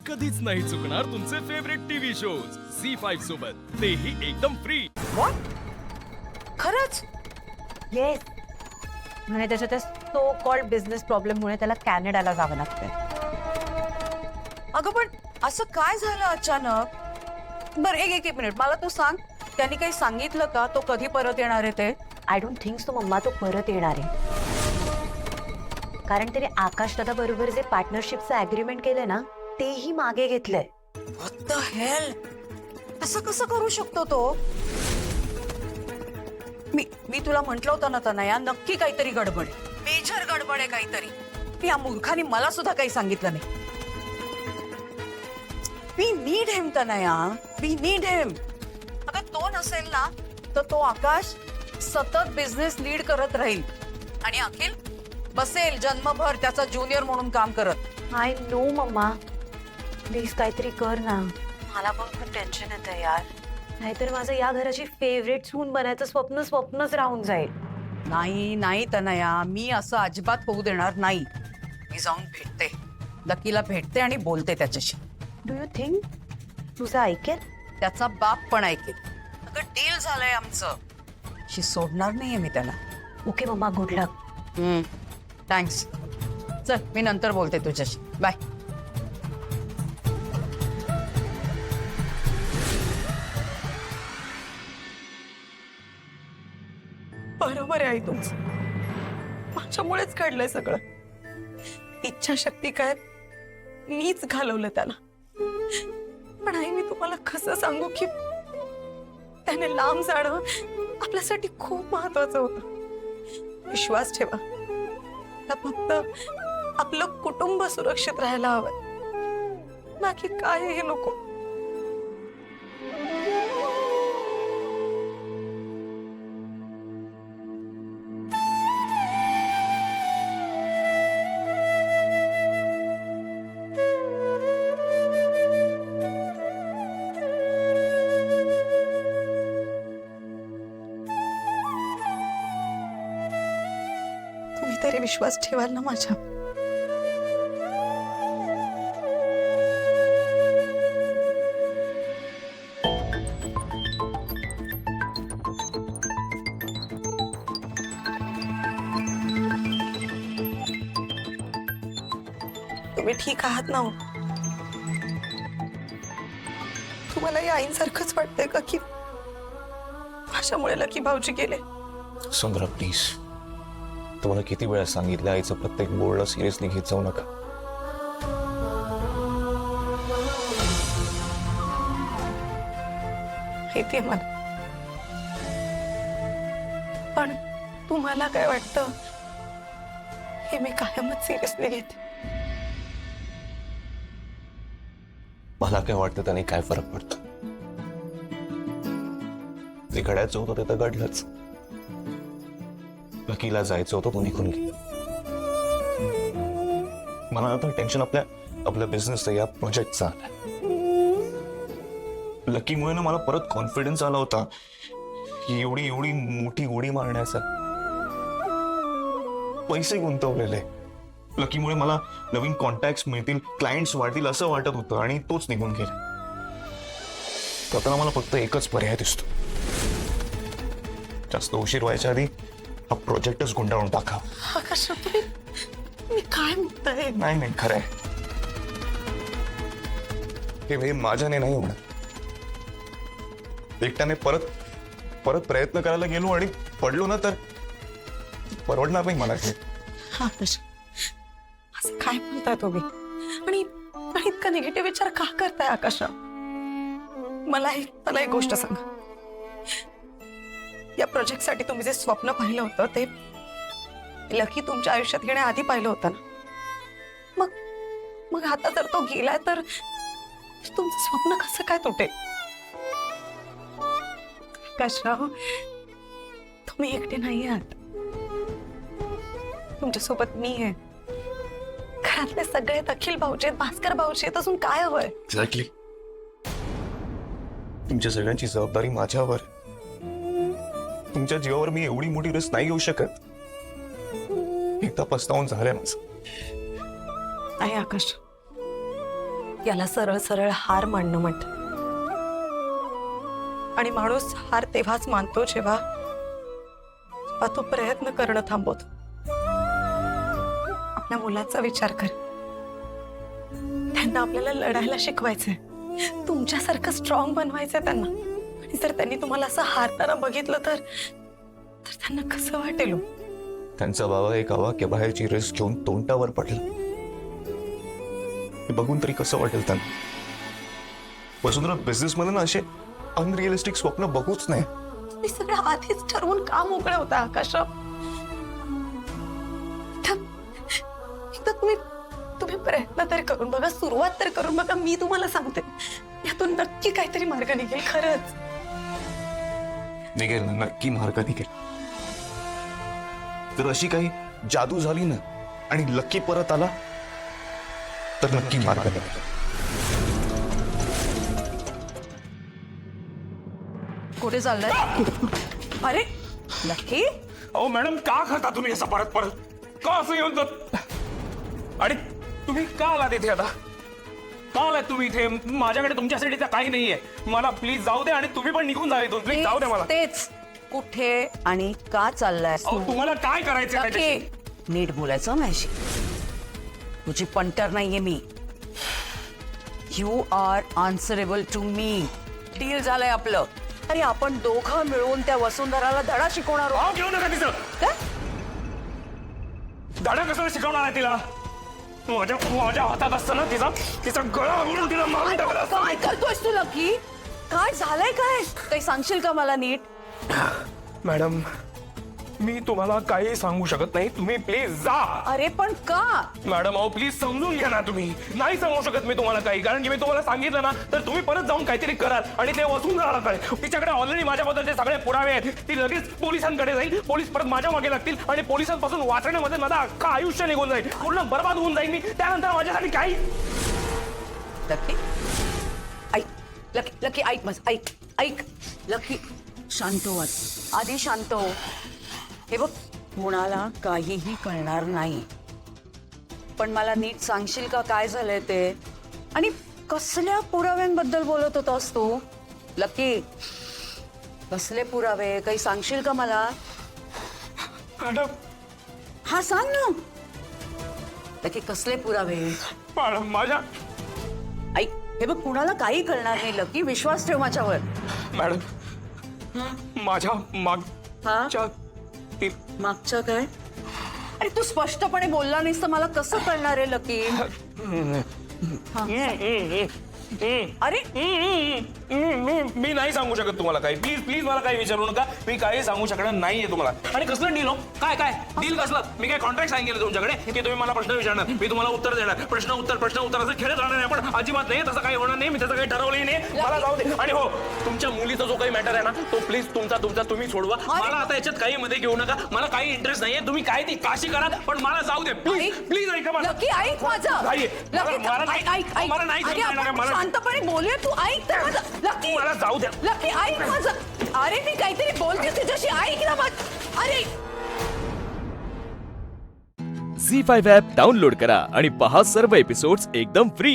कधीच नाही चुकणार तुमचे फेवरेट टीव्ही शोज झी5 सोबत, तेही एकदम फ्री. व्हॉट? खरंच? येस. म्हणे त्याच्या त्या सो कॉल्ड बिझनेस प्रॉब्लेममुळे त्याला कॅनडाला जावं लागतंय. अगं पण असं काय झालं अचानक? बरं एक मिनिट मला तू सांग, त्यांनी काही सांगितलं का तो कधी परत येणार आहे ते? आय डोंट थिंक सो मम्मा तो परत येणार आहे. कारण त्याने आकाश दादा बरोबर जे पार्टनरशिपचं अग्रीमेंट केलंय ना, तेही मागे घेतलंय. What the hell? असं कसं करू शकतो तो? मी तुला म्हंटल होतं ना तनया, नक्की काहीतरी गडबड आहे, मेजर गडबड आहे काहीतरी. या मूर्खाने मला सुद्धा काही सांगितलं नाही. We need him Tanaya, we need हिम. अगं तो नसेल ना तर तो आकाश सतत बिझनेस लीड करत राहील आणि अखिल बसेल जन्मभर त्याचा ज्युनियर म्हणून काम करत. आय नो मम्मा, प्लीज काहीतरी कर ना. मला पण खूप टेन्शन येतं यार. नाहीतर माझं या घराची फेवरेट सून बनायचं स्वप्नच राहून जाईल. नाही नाही तनया, मी असं अजिबात होऊ देणार नाही. मी जाऊन भेटते, लकीला भेटते आणि बोलते त्याच्याशी. डू यू थिंक तुझं ऐकेल? त्याचा बाप पण ऐकेल. अगं डील झालंय आमचं, शी सोडणार नाहीये मी त्याला. ओके मम्मा, गुड लक. थँक्स. चल मी नंतर बोलते तुझ्याशी. बाय. बरोबर आहे आई तुमचं, माझ्यामुळेच घडलंय सगळं. इच्छाशक्ती काय मीच घालवलं त्याला. पण आई मी तुम्हाला कसं सांगू की त्याने लांब जाणं आपल्यासाठी खूप महत्वाचं होतं. विश्वास ठेवा, आता फक्त आपलं कुटुंब सुरक्षित राहायला हवं, बाकी काय हे नको. तुम्ही तरी विश्वास ठेवाल ना माझ्या? तुम्ही ठीक आहात ना? तुम्हाला या आईंसारखंच वाटतंय का की माझ्यामुळे लकी भाऊजी गेले? सुंदरा प्लीज, तुम्हाला किती वेळा सांगितलं आईचं प्रत्येक बोलणं सिरियसली घेत जाऊ नका. माहितीये मला, पण तुम्हाला काय वाटतं हे मी कायमच सिरियसली घेते. मला काय वाटतं त्याने काय फरक पडतो? जे घडायचं होतं ते तर घडलंच. लकीला जायचं होतं तो निघून गेला. मला आता टेन्शन आपल्या बिझनेसचं, या प्रोजेक्टचं आलं. लकीमुळे ना मला परत कॉन्फिडन्स आला होता की एवढी मोठी उडी मारण्याचा. पैसे गुंतवलेले लकीमुळे मला नवीन कॉन्टॅक्ट मिळतील, क्लायंट्स वाढतील असं वाटत होतं, आणि तोच निघून गेला. आता मला फक्त एकच पर्याय दिसतो, जास्त उशीर व्हायच्या आधी हा प्रोजेक्टच गुंडाळून टाकावा. आकाश मी काय म्हणताय? नाही खरंय, हे माझ्याने नाही होणार. एकट्याने परत प्रयत्न करायला गेलो आणि पडलो ना तर परवडणार नाही मला. आकाश असं काय म्हणताय तुम्ही? आणि इतका निगेटिव्ह विचार का करताय आकाश? मला एक गोष्ट सांगा, या प्रोजेक्टसाठी तुम्ही जे स्वप्न पाहिलं होतं ते लकी तुमच्या आयुष्यात येण्याआधी पाहिलं होतं ना? मग आता जर तो गेलाय तर तुमचं स्वप्न कसं काय तुटेल? आकाशराव, तुम्ही एकटे नाही आहात, तुमच्यासोबत मी आहे. घरातले सगळे अखिल भाऊचे, भास्कर भाऊचे, अजून काय हवंय? एक्झॅक्टली, तुमच्या सगळ्यांची जबाबदारी माझ्यावर. तुमच्या जीवावर मी एवढी मोठी रिस्क नाही घेऊ शकत. एकदा पस्तावून झालंय माझं. नाही आकाश, याला सरळ सरळ हार मानणं म्हणतात. आणि माणूस हार तेव्हाच मानतो जेव्हा तो प्रयत्न करणं थांबवतो. आपल्या मुलाचा विचार कर. त्यांना आपल्याला लढायला शिकवायचंय, तुमच्यासारखं स्ट्रॉंग बनवायचंय त्यांना. आणि जर त्यांनी तुम्हाला असं हारताना बघितलं तर त्यांना कसं वाटेल हो? त्यांचा बाबा एक अवाक्य बाहेरची रिस्क घेऊन तोंडावर पडला. हे बघून तरी कसं वाटेल त्यांना? वसुंधरा, बिझनेस मध्ये ना असे अनरिअलिस्टिक स्वप्न बघूच नाही. तुम्ही सगळं आधीच ठरवून का मोकळे होता आकाशराव? एकदा तुम्ही प्रयत्न तर करून बघा, सुरुवात तर करून बघा. मी तुम्हाला सांगते यातून नक्की काहीतरी मार्ग निघेल. खरंच निघेल ना, नक्की मार्ग निघेल. तर अशी काही जादू झाली ना आणि लक्की परत आला तर नक्की मार्ग निघेल. कुठे चाललंय? अरे नक्की अहो मॅडम, का खाता तुम्ही असं परत परत? का असं येऊन जात? आणि तुम्ही का आलात इथे आता? का आलात तुम्ही इथे? माझ्याकडे तुमच्यासाठी तर काही नाहीये. मला प्लीज जाऊ दे आणि तुम्ही पण निघून जा इथून. प्लीज जाऊ दे मला. तेच कुठे आणि का चाललाय? अहो, तुम्हाला काय करायचं त्याच्याशी? नीट बोलायचं माझी. तुझी पंटर नाहीये मी. You are answerable to me. Deal झालंय आपलं. अरे आपण दोघं मिळून त्या वसुंधराला धडा शिकवणार आहोत. अहो, घेऊ नका तिचं. काय? धडा कशाला शिकवणार आहे तिला? माझ्या हातात असताना तिचा गळा आवडून तिला मारून टाकला असतं. काय करतोयस तू लकी? काय झालंय? काय काही सांगशील का मला नीट? मॅडम, मी तुम्हाला काही सांगू शकत नाही. तुम्ही प्लीज जा. अरे पण का? मॅडम अहो प्लीज समजून घ्या ना. तुम्ही नाही सांगू शकत मी तुम्हाला काही, कारण की मी तुम्हाला सांगितलं ना तर तुम्ही परत जाऊन काहीतरी कराल आणि ते वसुंधराला कळेल. तिच्याकडे ऑलरेडी माझ्याबद्दलचे सगळे पुरावे आहेत. ती लगेच पोलिसांकडे जाईल. पोलीस परत माझ्या मागे लागतील आणि पोलिसांपासून वाचण्यामध्ये माझं अख्खं आयुष्य निघून जाईल. पूर्ण बर्बाद होऊन जाईल मी. त्यानंतर माझ्यासाठी काही लकी ऐक. लकी लकी ऐक मग. ऐक लकी. शांत हो आधी शांत हो. हे बघ, कुणाला काहीही कळणार नाही. पण मला नीट सांगशील का काय झालंय ते? आणि कसल्या पुराव्यांबद्दल बोलत होतास तू? लकी, कसले पुरावे? काही सांगशील का मला? मॅडम. हा सांग ना. लकी, कसले पुरावे? मॅडम माझ्या ऐक, हे बघ, कुणाला काही कळणार नाही लकी. विश्वास ठेव माझ्यावर. मॅडम माझ्या मागच्या मागच्या काय? अरे तू स्पष्टपणे बोलला नाहीस तर मला कसं कळणार आहे लकी? अरे मी नाही सांगू शकत तुम्हाला काही. प्लीज प्लीज मला काही विचारू नका. मी काही सांगू शकणार नाहीये तुम्हाला. आणि कसलं डील हो? काय काय डील कसलं? मी काय कॉन्ट्रॅक्ट साईन केलं तुमच्याकडे की तुम्ही मला प्रश्न विचारणार, मी तुम्हाला उत्तर देणार? प्रश्न उत्तर असं खेळत राहणार नाही. पण अजिबात नाही. तसं काही होणार नाही. मी त्याचं काही ठरवलंही नाही. मला जाऊ दे. आणि हो, तुमच्या मुलीचा जो काही मॅटर आहे ना तो प्लीज तुमचा तुम्ही सोडवा. मला आता याच्यात काही मध्ये घेऊ नका. मला काही इंटरेस्ट नाहीये. तुम्ही काय ती काशी करा पण मला जाऊ दे. प्लीज प्लीज ऐका मला. लकी ऐक माझं. मला नाही शांतपणे बोलूया. तू ऐक तर माझं. लकी मला जाऊ द्या. लकी ऐक माझं. अरे मी काहीतरी बोलते तुझ्याशी. ऐक ना माझं. अरे झी5 ॲप डाउनलोड करा आणि पहा सर्व एपिसोड्स एकदम फ्री.